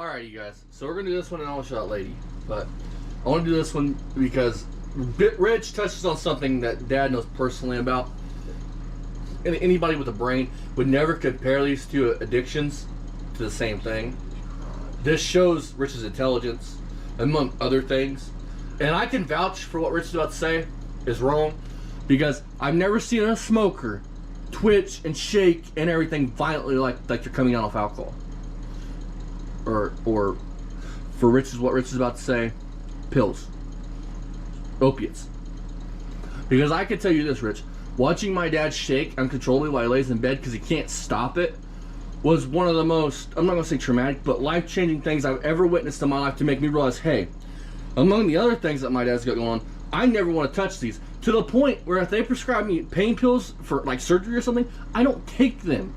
Alright, you guys. So we're going to do this one in All Shot Lady. But I want to do this one because Rich touches on something that Dad knows personally about. And anybody with a brain would never compare these two addictions to the same thing. This shows Rich's intelligence, among other things. And I can vouch for what Rich is about to say is wrong. Because I've never seen a smoker twitch and shake and everything violently like you're coming out of alcohol. Or for Rich is what Rich is about to say, pills. Opiates. Because I can tell you this, Rich. Watching my dad shake uncontrollably while he lays in bed because he can't stop it was one of the most, I'm not going to say traumatic, but life-changing things I've ever witnessed in my life to make me realize, hey, among the other things that my dad's got going on, I never want to touch these. To the point where if they prescribe me pain pills for like surgery or something, I don't take them.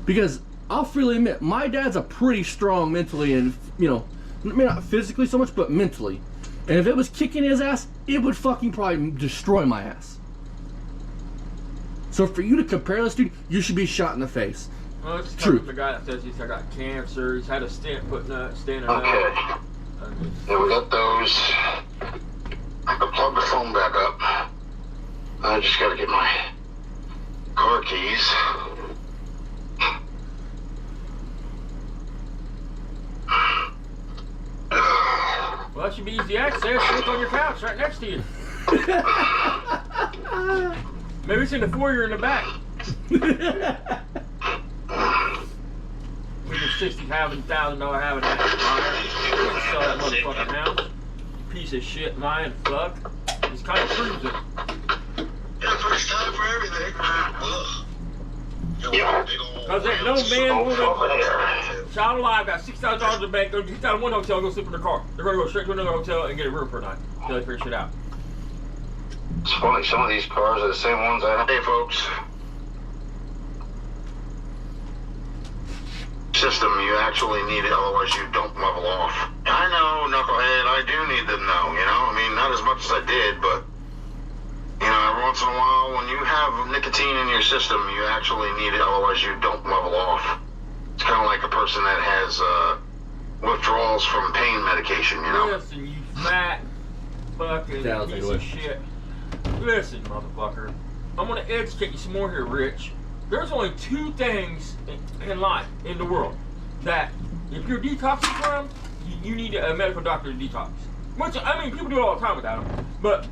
Because I'll freely admit, my dad's a pretty strong mentally and, you know, maybe not physically so much, but mentally. And if it was kicking his ass, it would fucking probably destroy my ass. So for you to compare this dude, you should be shot in the face. Well, it's true. The guy that says he's got cancer, he's had a stent put in a standing up. Okay. Yeah, we got those. I can plug the phone back up. I just gotta get my car keys. Well, that should be easy access. Look on your couch right next to you. Maybe it's in the foyer in the back. With your $60,000 having that sell that motherfucking house. Piece of shit, lying fuck. This kind of proves it. Yeah, first time for everything. Because there's no man, woman, child alive got $6,000 in the bank, go get out of one hotel, go sleep in their car. They're going to go straight to another hotel and get a room for a night until they figure shit out. It's funny, some of these cars are the same ones I have. Hey, folks. System, you actually need it, otherwise you don't level off. I know, knucklehead, I do need to know, you know? I mean, not as much as I did, but, you know, every once in a while, when you have nicotine in your system, you actually need it, otherwise you don't level off. It's kind of like a person that has withdrawals from pain medication, you know? Listen, you fat fucking piece of shit. Listen, motherfucker. I'm going to educate you some more here, Rich. There's only two things in life, in the world, that if you're detoxing from, you need a medical doctor to detox. Which, I mean, people do it all the time without them. But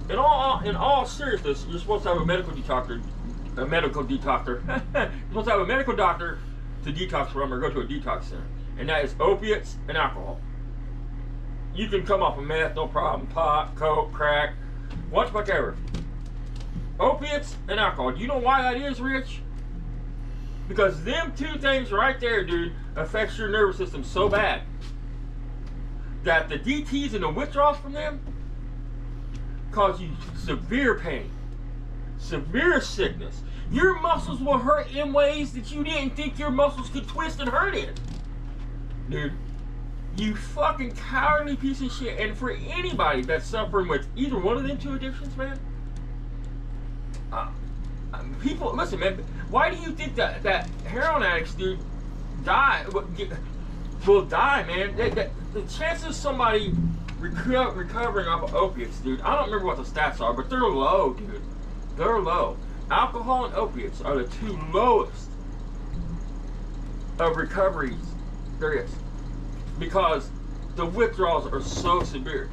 in all seriousness, you're supposed to have a medical detoxer. You're supposed to have a medical doctor to detox from or go to a detox center. And that is opiates and alcohol. You can come off of meth, no problem. Pot, coke, crack, whatever. Opiates and alcohol. Do you know why that is, Rich? Because them two things right there, dude, affects your nervous system so bad that the DTs and the withdrawals from them cause you severe pain, severe sickness. Your muscles will hurt in ways that you didn't think your muscles could twist and hurt in. Dude, you fucking cowardly piece of shit. And for anybody that's suffering with either one of them two addictions, man, people, listen, man. Why do you think that heroin addicts, dude, will die, man? The chances of somebody recovering off of opiates, dude, I don't remember what the stats are, but they're low, dude. They're low. Alcohol and opiates are the two lowest of recoveries there is, because the withdrawals are so severe.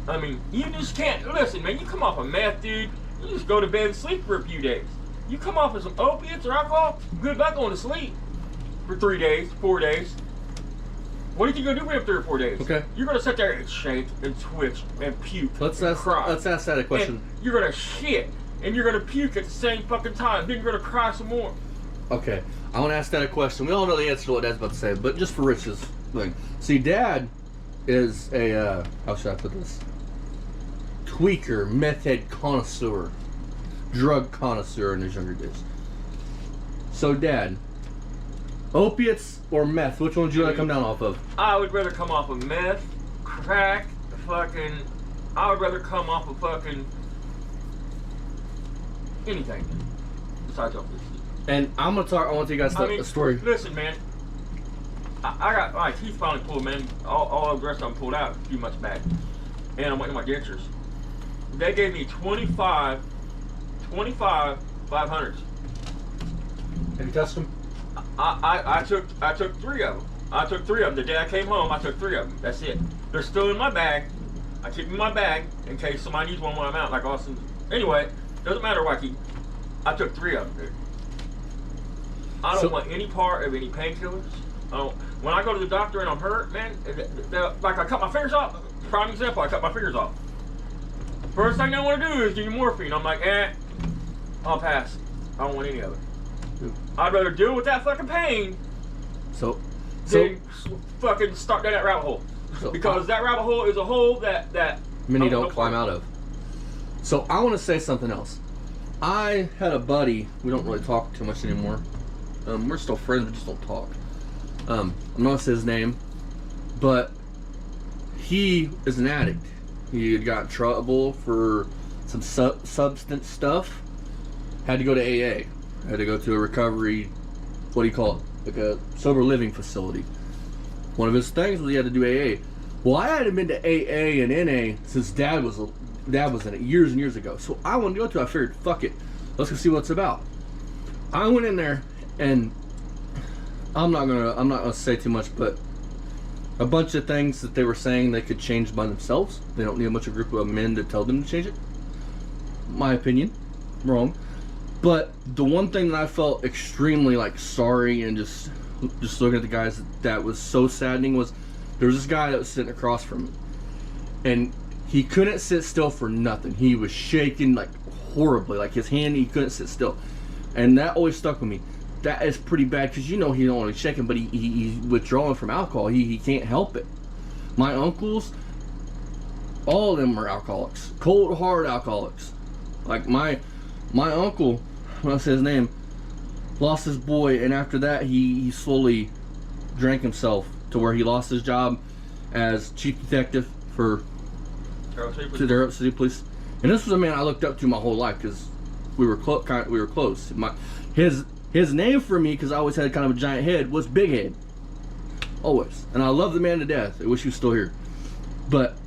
I mean, you just can't, listen, man, you come off of meth, dude, you just go to bed and sleep for a few days. You come off of some opiates or alcohol, good luck going to sleep for 3 days, 4 days. What are you going to do for 3 or 4 days? Okay. You're going to sit there and shake and twitch and puke. Let's ask that a question. And you're going to shit and you're going to puke at the same fucking time. Then you're going to cry some more. Okay. I want to ask that a question. We all know the answer to what Dad's about to say, but just for Rich's thing. See, Dad is a, how should I put this? Tweaker, meth head connoisseur, drug connoisseur in his younger days. So, Dad, opiates or meth, which one would you like to come down off of? I would rather come off of meth, crack, fucking, I would rather come off of fucking anything besides opiates. And I want to tell you guys a story. Listen, man. I got my teeth finally pulled, man. All the rest of them pulled out a few months back. And I'm waiting on my dentures. They gave me 25 500s. Have you touched them? I took 3 of them. I took 3 of them. The day I came home, I took 3 of them. That's it. They're still in my bag. I keep them in my bag in case somebody needs one when I'm out, like Austin. Anyway, doesn't matter what I took 3 of them, dude. I don't want any part of any painkillers. When I go to the doctor and I'm hurt, man, like I cut my fingers off. Prime example, I cut my fingers off. First thing I want to do is give you morphine. I'm like, I'll pass. I don't want any of it. I'd rather deal with that fucking pain than fucking start down that rabbit hole. Because that rabbit hole is a hole that many don't climb out of. So I want to say something else. I had a buddy. We don't really talk too much anymore. We're still friends, we just don't talk. I'm not gonna say his name, but he is an addict. He had got in trouble for some substance stuff. Had to go to AA. Had to go to a recovery, what do you call it? Like a sober living facility. One of his things was he had to do AA. Well, I hadn't been to AA and NA since Dad was in it years and years ago. So I wanted to go to it. I figured, fuck it, let's go see what it's about. I went in there, and I'm not gonna say too much, but a bunch of things that they were saying they could change by themselves. They don't need a bunch of group of men to tell them to change it. My opinion, wrong. But the one thing that I felt extremely sorry and just looking at the guys that was so saddening was there was this guy that was sitting across from me, and he couldn't sit still for nothing. He was shaking horribly, his hand, he couldn't sit still, and that always stuck with me. That is pretty bad because he don't only shaking, but he's withdrawing from alcohol. He can't help it. My uncles, all of them are alcoholics, cold hard alcoholics. Like my uncle, when I say his name, lost his boy, and after that he slowly drank himself to where he lost his job as chief detective for the City Police. And this was a man I looked up to my whole life because we were close. His name for me, because I always had kind of a giant head, was Big Head. Always. And I love the man to death. I wish he was still here. But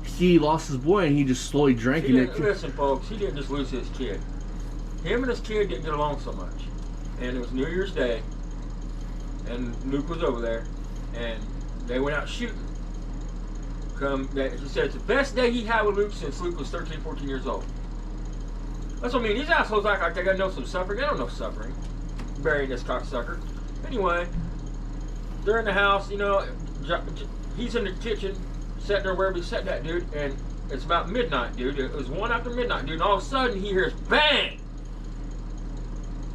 he lost his boy and he just slowly drank it. Listen, folks, he didn't just lose his kid. Him and his kid didn't get along so much. And it was New Year's Day, and Luke was over there, and they went out shooting. He said it's the best day he had with Luke since Luke was 13, 14 years old. That's what I mean. These assholes act like they gotta know some suffering. They don't know suffering. Burying this cocksucker. Anyway, they're in the house, he's in the kitchen, sitting there wherever he sat that dude, and it's about midnight, dude. It was 1 after midnight, dude, and all of a sudden he hears bang!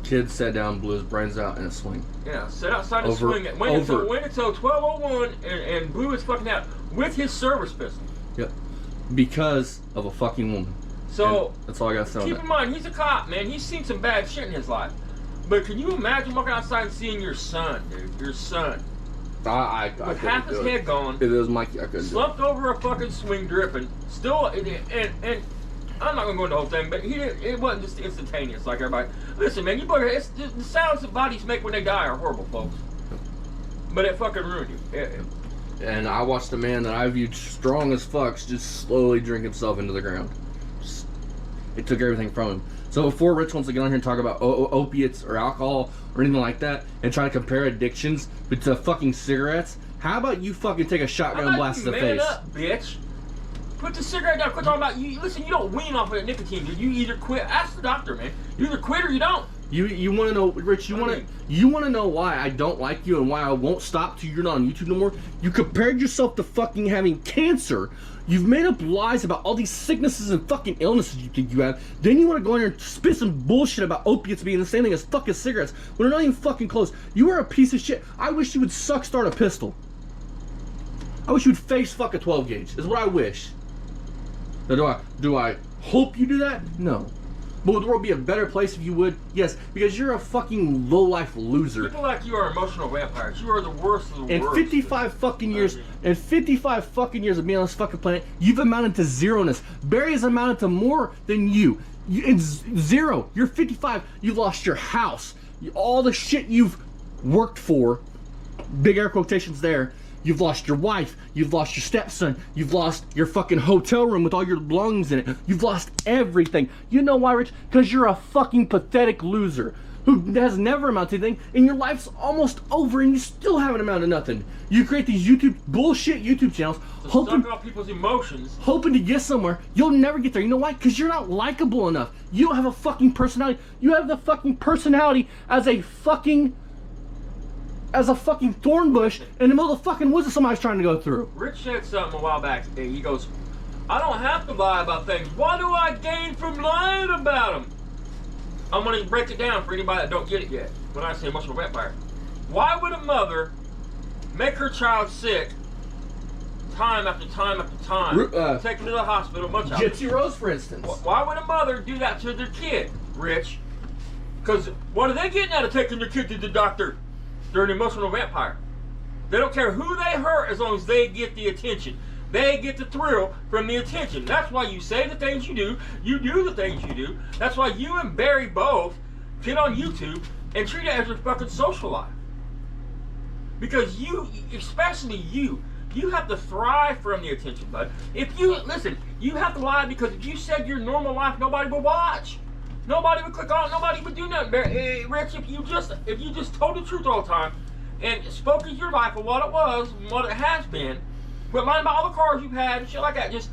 Kid sat down, blew his brains out in a swing. Yeah, sat outside and swing it. Went until 12:01 and blew his fucking out with his service pistol. Yep. Because of a fucking woman. So, and that's all I gotta say. Keep in mind, he's a cop, man. He's seen some bad shit in his life. But can you imagine walking outside and seeing your son, dude? Your son. I with half his head gone. It was Mikey. I couldn't slumped over a fucking swing, dripping. Still, and I'm not gonna go into the whole thing, but it wasn't just instantaneous like everybody. Listen, man, the sounds that bodies make when they die are horrible, folks. But it fucking ruined you. And I watched a man that I viewed strong as fucks just slowly drink himself into the ground. It took everything from him. So before Rich wants to get on here and talk about opiates or alcohol or anything like that and try to compare addictions to fucking cigarettes, how about you fucking take a shotgun blast to the face? Up, bitch. Put the cigarette down. Quit talking about you. Listen, you don't wean off of that nicotine, dude. You either quit. Ask the doctor, man. You either quit or you don't. You want to know, Rich? You want to know why I don't like you and why I won't stop till you're not on YouTube no more? You compared yourself to fucking having cancer. You've made up lies about all these sicknesses and fucking illnesses you think you have. Then you want to go in there and spit some bullshit about opiates being the same thing as fucking cigarettes when they're not even fucking close. You are a piece of shit. I wish you would start a pistol. I wish you would face fuck a 12 gauge. Is what I wish. Now, do I hope you do that? No. But would the world be a better place if you would? Yes, because you're a fucking low-life loser. People like you are emotional vampires. You are the worst of the worst. In 55 fucking years, of being on this fucking planet, you've amounted to zeroness. Barry has amounted to more than you. It's zero. You're 55. You lost your house. All the shit you've worked for, big air quotations there. You've lost your wife. You've lost your stepson. You've lost your fucking hotel room with all your belongings in it. You've lost everything. You know why, Rich? Because you're a fucking pathetic loser who has never amounted to anything, and your life's almost over and you still haven't amounted to nothing. You create these bullshit YouTube channels, hoping suck off people's emotions, hoping to get somewhere. You'll never get there. You know why? Because you're not likable enough. You don't have a fucking personality. You have the fucking personality as a fucking thorn bush in the middle of the fucking woods that somebody's trying to go through. Rich said something a while back. He goes, I don't have to lie about things. What do I gain from lying about them? I'm going to break it down for anybody that don't get it yet. When I say emotional vampire, why would a mother make her child sick time after time after time, take her to the hospital, much of Gypsy Rose, for instance. Why would a mother do that to their kid, Rich? Because what are they getting out of taking their kid to the doctor? They're an emotional vampire. They don't care who they hurt as long as they get the attention. They get the thrill from the attention. That's why you say the things you do the things you do. That's why you and Barry both get on YouTube and treat it as your fucking social life. Because you, especially you have to thrive from the attention, bud. If you, listen, you have to lie because if you said your normal life, nobody would watch. Nobody would click on it, nobody would do nothing. Rich, if you just told the truth all the time and spoke as your life of what it was and what it has been, quit lying about all the cars you've had and shit like that. Just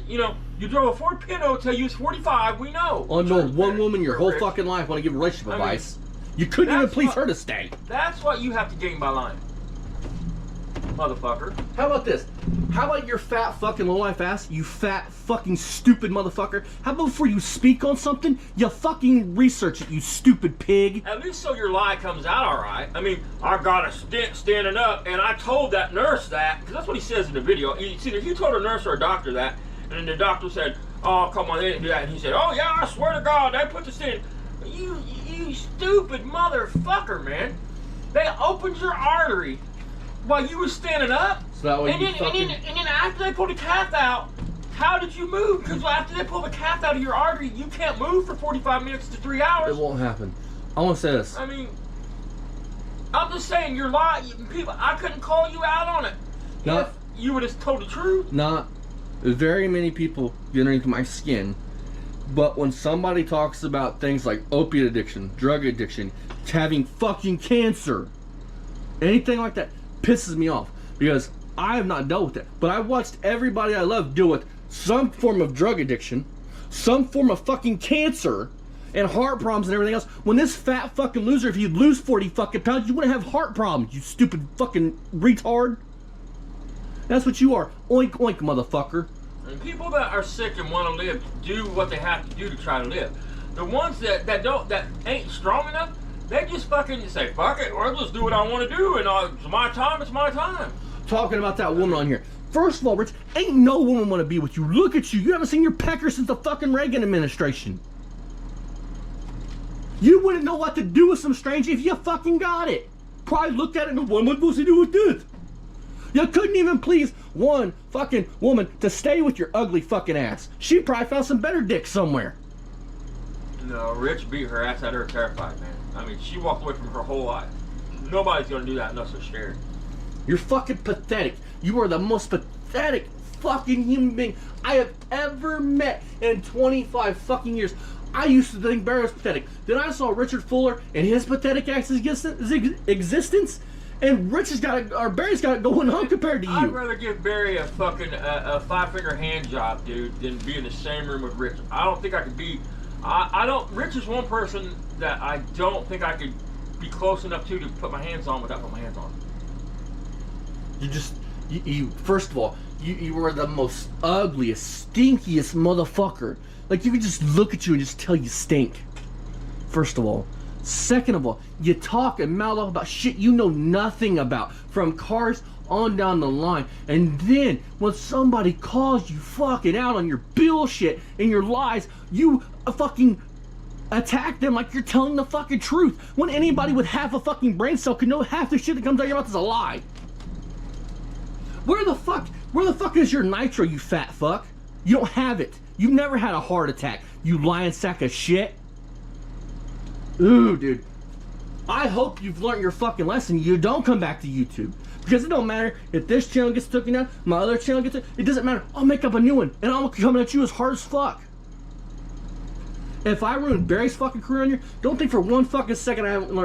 you drove a Ford Pinto till you was 45, we know. Oh no, one woman your whole fucking life want to give relationship advice. You couldn't even please her to stay. That's what you have to gain by lying. Motherfucker. How about this? How about your fat fucking low-life ass, you fat fucking stupid motherfucker? How about before you speak on something, you fucking research it, you stupid pig? At least so your lie comes out alright. I mean, I got a stent standing up, and I told that nurse that, because that's what he says in the video. It's either you told a nurse or a doctor that, and then the doctor said, oh, come on, they didn't do that. And he said, oh, yeah, I swear to God, they put the stent in. You stupid motherfucker, man. They opened your artery while you were standing up, so and then after they pulled the cath out, how did you move? Because after they pull the cath out of your artery, you can't move for 45 minutes to 3 hours. It won't happen. I want to say this. I mean, I'm just saying, you're lying. People, I couldn't call you out on it if you would have told the truth. Not very many people get underneath my skin, but when somebody talks about things like opiate addiction, drug addiction, having fucking cancer, anything like that, pisses me off because I have not dealt with it. But I've watched everybody I love deal with some form of drug addiction, some form of fucking cancer, and heart problems and everything else. When this fat fucking loser, if you lose 40 fucking pounds, you wouldn't have heart problems, you stupid fucking retard. That's what you are. Oink oink, motherfucker. And people that are sick and want to live do what they have to do to try to live. The ones that ain't strong enough, they just fucking say, fuck it, or I'll just do what I want to do, and it's my time, it's my time. Talking about that woman on here. First of all, Rich, ain't no woman want to be with you. Look at you. You haven't seen your pecker since the fucking Reagan administration. You wouldn't know what to do with some stranger if you fucking got it. Probably looked at it and go, what am I supposed to do with this? You couldn't even please one fucking woman to stay with your ugly fucking ass. She probably found some better dick somewhere. No, Rich beat her ass out of her terrified, man. I mean, she walked away from her whole life. Nobody's gonna do that unless they're scared. You're fucking pathetic. You are the most pathetic fucking human being I have ever met in 25 fucking years. I used to think Barry was pathetic. Then I saw Richard Fuller and his pathetic existence, and Barry's got it going on compared to you. I'd rather give Barry a fucking a 5-finger hand job, dude, than be in the same room with Rich. I don't think I could be. Rich is one person that I don't think I could be close enough to put my hands on without putting my hands on. You first of all, you were the most ugliest, stinkiest motherfucker. Like, you could just look at you and just tell you stink. First of all. Second of all, you talk and mouth off about shit you know nothing about, from cars on down the line. And then, when somebody calls you fucking out on your bullshit and your lies, you fucking attack them like you're telling the fucking truth. When anybody with half a fucking brain cell could know half the shit that comes out of your mouth is a lie. Where the fuck is your nitro, you fat fuck? You don't have it. You've never had a heart attack, you lying sack of shit. Ooh, dude. I hope you've learned your fucking lesson. You don't come back to YouTube. Because it don't matter if this channel gets taken down, my other channel gets it doesn't matter. I'll make up a new one, and I'm coming at you as hard as fuck. If I ruined Barry's fucking career on you, don't think for one fucking second I haven't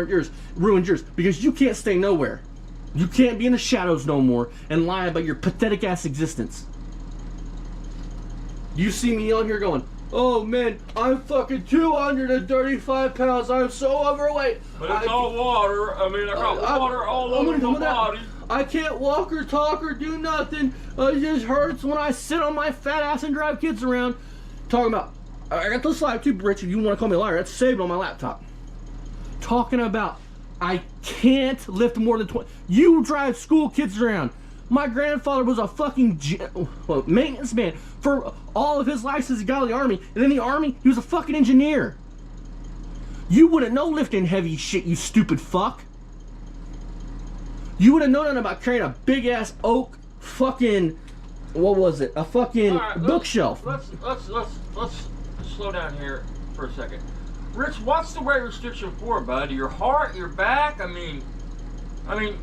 ruined yours. Because you can't stay nowhere. You can't be in the shadows no more and lie about your pathetic ass existence. You see me on here going, oh man, I'm fucking 235 pounds, I'm so overweight. But it's all water. I mean, I got water all over my body. I can't walk or talk or do nothing. It just hurts when I sit on my fat ass and drive kids around. Talking about, I got this live too, Rich, if you want to call me a liar, that's saved on my laptop. Talking about, I can't lift more than 20. You drive school kids around. My grandfather was a fucking maintenance man for all of his life since he got out of the Army. And in the Army, he was a fucking engineer. You wouldn't know lifting heavy shit, you stupid fuck. You wouldn't know nothing about carrying a big ass oak fucking, what was it? A fucking bookshelf. Let's slow down here for a second. Rich, what's the weight restriction for, bud? Your heart, your back? I mean,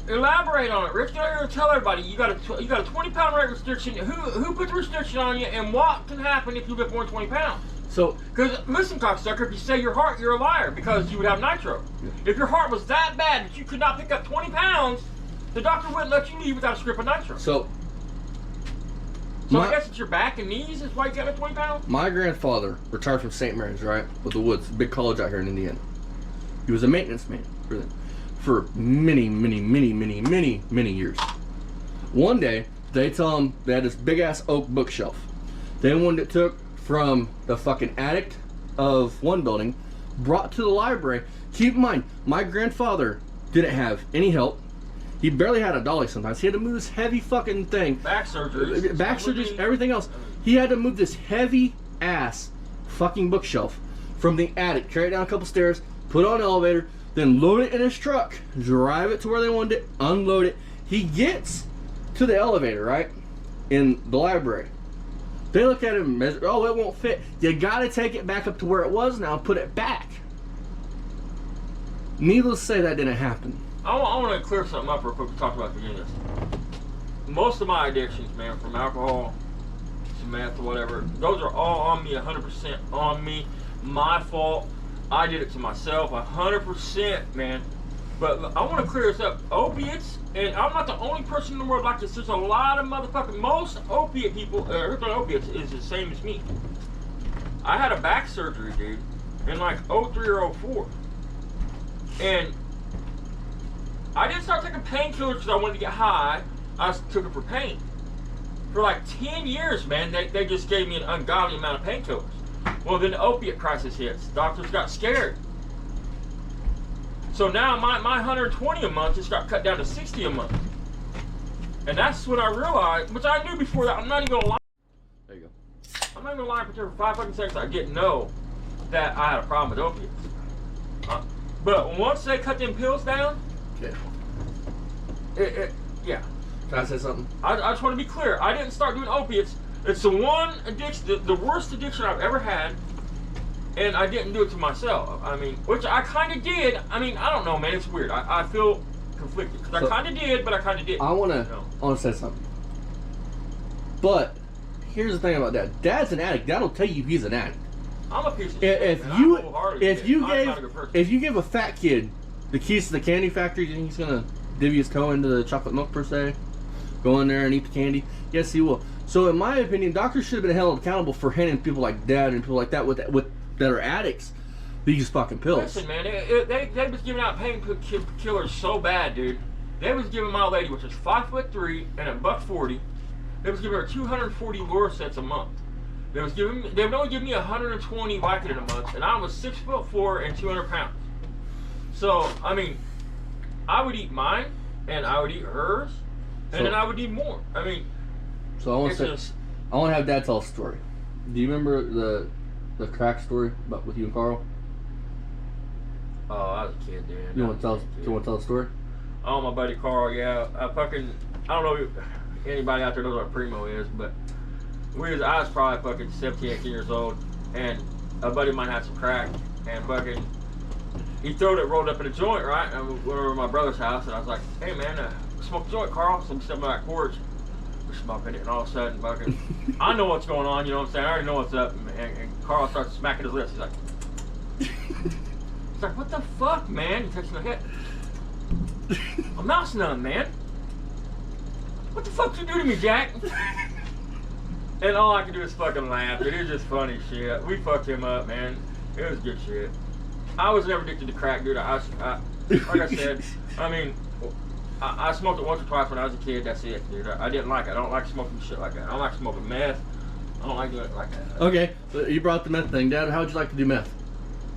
elaborate on it, Rich. You're gonna tell everybody you got a 20-pound weight restriction. Who put the restriction on you, and what can happen if you lift more than 20 pounds? So, because listen, cocksucker, if you say your heart, you're a liar because you would have nitro. If your heart was that bad that you could not pick up 20 pounds, the doctor wouldn't let you leave without a script of nitro. So I guess it's your back and knees is why you got a 20 pounds? My grandfather retired from St. Mary's, right? With the Woods, big college out here in Indiana. He was a maintenance man for many years. One day, they tell him they had this big ass oak bookshelf. Then one that took from the fucking attic of one building, brought to the library. Keep in mind, my grandfather didn't have any help. He barely had a dolly sometimes. He had to move this heavy fucking thing. Back surgeries, everything else. He had to move this heavy ass fucking bookshelf from the attic, carry it down a couple stairs, put it on an elevator, then load it in his truck, drive it to where they wanted it, unload it. He gets to the elevator, right? In the library. They look at him and measure, oh, it won't fit. You gotta take it back up to where it was now and put it back. Needless to say, that didn't happen. I want to clear something up real quick. We talked about the beginning of this. Most of my addictions, man, from alcohol to meth or whatever, those are all on me, 100% on me. My fault. I did it to myself, 100%, man. But I want to clear this up. Opiates, and I'm not the only person in the world like this. There's a lot of motherfucking, most opiate people, hooked on opiates is the same as me. I had a back surgery, dude, in like 03 or 04. And I didn't start taking painkillers because I wanted to get high. I took it for pain. For like 10 years, man, they just gave me an ungodly amount of painkillers. Well, then the opiate crisis hits. Doctors got scared. So now my 120 a month just got cut down to 60 a month. And that's when I realized, which I knew before that, I'm not even gonna lie. There you go. I'm not even gonna lie for 5 fucking seconds. I didn't know that I had a problem with opiates. But once they cut them pills down, yeah. Can I say something? I just want to be clear. I didn't start doing opiates. It's the one addiction, the worst addiction I've ever had, and I didn't do it to myself. I mean, which I kind of did. I mean, I don't know, man. It's weird. I feel conflicted because I kind of did, but I kind of didn't. I want to say something. But here's the thing about Dad. Dad's an addict. Dad'll tell you he's an addict. I'm a piece of shit. If you give a fat kid the keys to the candy factory, do you think he's gonna divvy his toe into the chocolate milk per se? Go in there and eat the candy? Yes, he will. So in my opinion, doctors should have been held accountable for handing people like Dad and people like that with that are addicts these fucking pills. Listen, man, they was giving out painkillers so bad, dude. They was giving my lady, which is 5'3" and $140, they was giving her 240 Lorcets a month. They would only give me 120 Vicodin a month, and I was 6'4" and 200 pounds. So I mean, I would eat mine, and I would eat hers, and then I would eat more. I mean, so I want to have Dad tell a story. Do you remember the crack story about with you and Carl? Oh, I was a kid, dude. You want to tell the story? Oh, my buddy Carl, yeah. I don't know if anybody out there knows what a primo is, but I was probably fucking 17, 18 years old, and a buddy of mine had some crack, and fucking, he throwed it rolled up in a joint, right? And we were at my brother's house, and I was like, hey man, smoke a joint, Carl. So I'm sitting by that porch, we're smoking it, and all of a sudden, fucking, I know what's going on, you know what I'm saying? I already know what's up, and Carl starts smacking his lips. He's like, what the fuck, man? He touched my head. I'm mouse numb, man. What the fuck you do to me, Jack? And all I could do is fucking laugh. It was just funny shit. We fucked him up, man. It was good shit. I was never addicted to crack, dude. Like I said, I mean, I smoked it once or twice when I was a kid. That's it, dude. I didn't like it. I don't like smoking shit like that. I don't like smoking meth. I don't like doing it like that. Okay, so you brought the meth thing, Dad. How would you like to do meth?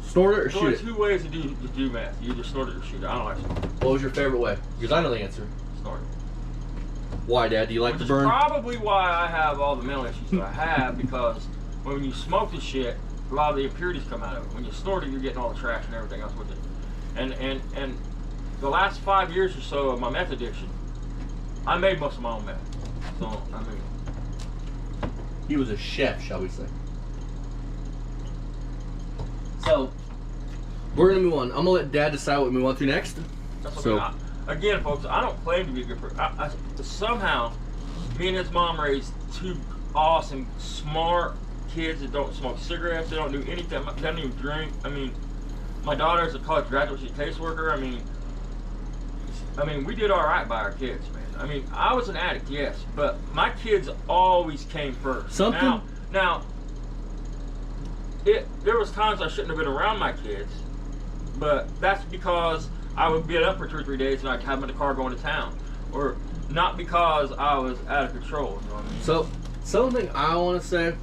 Snort it or shoot it? There's two ways to do meth. You either snort it or shoot it. I don't like smoking. What was your favorite way? Because I know the answer. Snort it. Why, Dad? Do you like Which to burn? is probably why I have all the mental issues that I have, because when you smoke the shit, a lot of the impurities come out of it. When you snort it, you're getting all the trash and everything else with it. And the last 5 years or so of my meth addiction, I made most of my own meth. So, I mean... He was a chef, shall we say. So, we're going to move on. I'm going to let Dad decide what we move on to next. That's So, what again, folks, I don't claim to be a good person. Somehow, me and his mom raised two awesome, smart kids that don't smoke cigarettes, they don't do anything, they don't even drink. I mean, my daughter's a college graduate, she's a caseworker. I mean, we did all right by our kids, man. I mean, I was an addict, yes, but my kids always came first. Now, there was times I shouldn't have been around my kids, but that's because I would get up for 2 or 3 days and I'd have them in the car going to town, or not because I was out of control. You know what I mean? So, something I want to say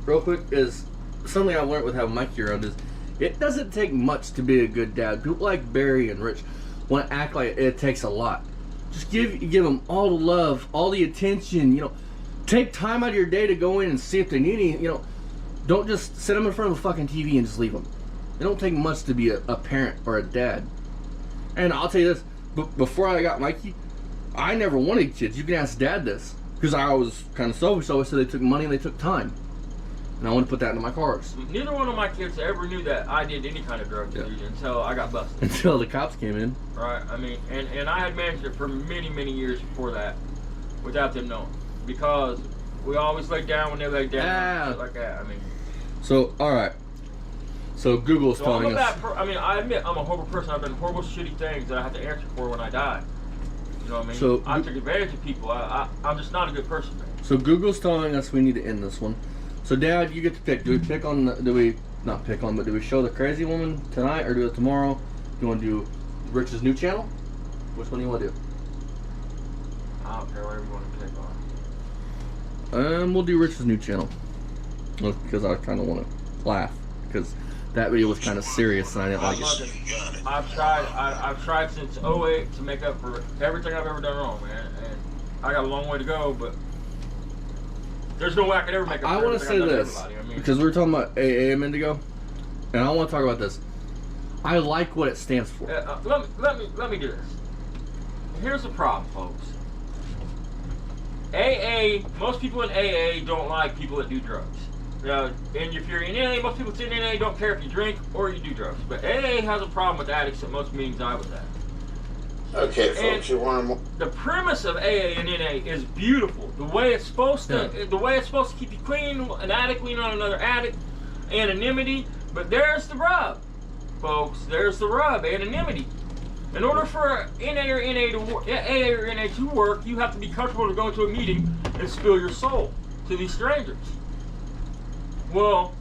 real quick is something I learned with having Mikey around is it doesn't take much to be a good dad. People like Barry and Rich want to act like it takes a lot. Just give them all the love, all the attention. You know, take time out of your day to go in and see if they need any. You know, don't just sit them in front of a fucking TV and just leave them. It don't take much to be a parent or a dad. And I'll tell you this, before I got Mikey, I never wanted kids. You can ask Dad this, because I was kind of selfish. So I said they took money and they took time. And I want to put that into my cars. Neither one of my kids ever knew that I did any kind of drug use until I got busted. Until the cops came in. Right, I mean, and I had managed it for many, many years before that, without them knowing. Because we always laid down when they laid down, shit like that, I mean. So, alright. So Google's telling us. I mean, I admit I'm a horrible person. I've done horrible, shitty things that I have to answer for when I die. You know what I mean? So, I took advantage of people. I'm just not a good person, man. So Google's telling us we need to end this one. So Dad, you get to pick. Do we pick on? Do we show the crazy woman tonight or do it tomorrow? Do you want to do Rich's new channel? Which one do you want to do? I don't care whatever you want to pick on. We'll do Rich's new channel because I kind of want to laugh because that video was kind of serious and I didn't like it. I've tried since 2008 to make up for everything I've ever done wrong, man. And I got a long way to go, but there's no way I could ever make up for I want to say this, because we were talking about AA a minute ago, and I want to talk about this. I like what it stands for. Let me do this. Here's the problem, folks. AA, most people in AA don't like people that do drugs. And if you're in AA, most people in AA don't care if you drink or you do drugs. But AA has a problem with addicts at most meetings I was at. Okay, folks, you want to... The premise of AA and NA is beautiful. The way it's supposed to, keep you clean, an addict lean on another addict, anonymity. But there's the rub, folks. There's the rub, anonymity. In order for AA or NA to work, you have to be comfortable to go into a meeting and spill your soul to these strangers. Well,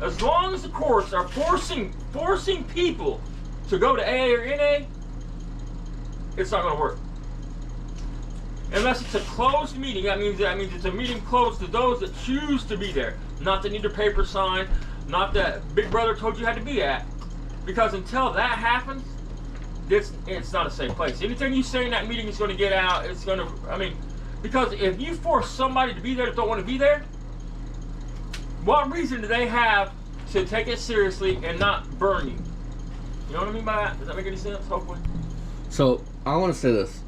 as long as the courts are forcing people to go to AA or NA, it's not going to work. Unless it's a closed meeting, that means it's a meeting closed to those that choose to be there, not that need their paper signed, not that Big Brother told you had to be at. Because until that happens, it's not a safe place. Anything you say in that meeting is going to get out. It's going to, because if you force somebody to be there that don't want to be there, what reason do they have to take it seriously and not burn you? You know what I mean by that? Does that make any sense? Hopefully. So, I want to say this.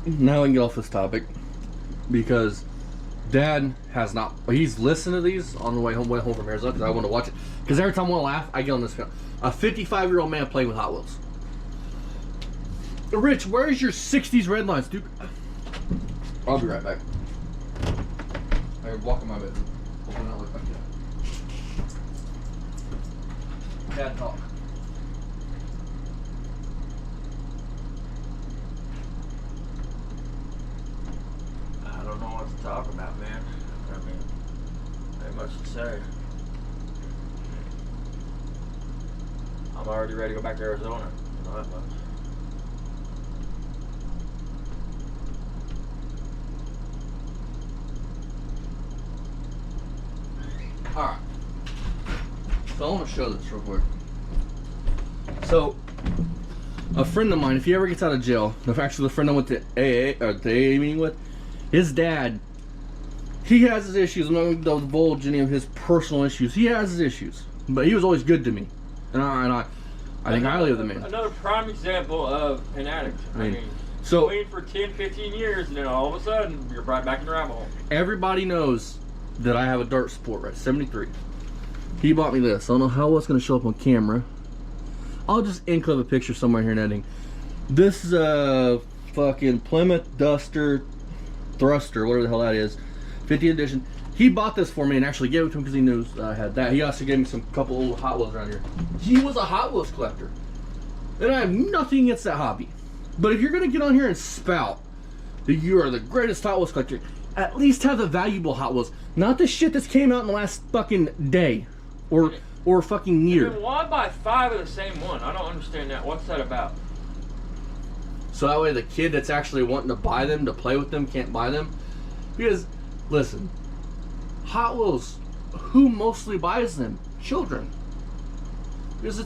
Now we can get off this topic. Because Dad has not. He's listened to these on the way home from Arizona because I want to watch it. Because every time I want to laugh, I get on this film. A 55-year-old man playing with Hot Wheels. Rich, where's your 60s red lines, dude? I'll be right back. I'm walking my bedroom. Hopefully not look like that. Dad talk. I don't know what to talk about, man. I mean, ain't much to say. I'm already ready to go back to Arizona. You know that much. Alright. So I want to show this real quick. So, a friend of mine, if he ever gets out of jail, actually the friend I went to AA meeting with, his dad, he has his issues. I'm not going to divulge any of his personal issues. He has his issues. But he was always good to me. And I think highly of the man. Another prime example of an addict. I mean so clean for 10, 15 years, and then all of a sudden, you're right back in the rabbit hole. Everybody knows that I have a dirt sport, right? 73. He bought me this. I don't know how it's going to show up on camera. I'll just include a picture somewhere here in editing. This is a fucking Plymouth Duster Thruster, whatever the hell that is. 50th edition. He bought this for me and actually gave it to him because he knew I had that. He also gave me some couple old Hot Wheels around here. He was a Hot Wheels collector. And I have nothing against that hobby. But if you're going to get on here and spout that you are the greatest Hot Wheels collector, at least have the valuable Hot Wheels. Not the shit that's came out in the last fucking day. Or fucking year. Then why buy 5 of the same one? I don't understand that. What's that about? So that way the kid that's actually wanting to buy them, to play with them, can't buy them. Because, listen, Hot Wheels, who mostly buys them? Children. Because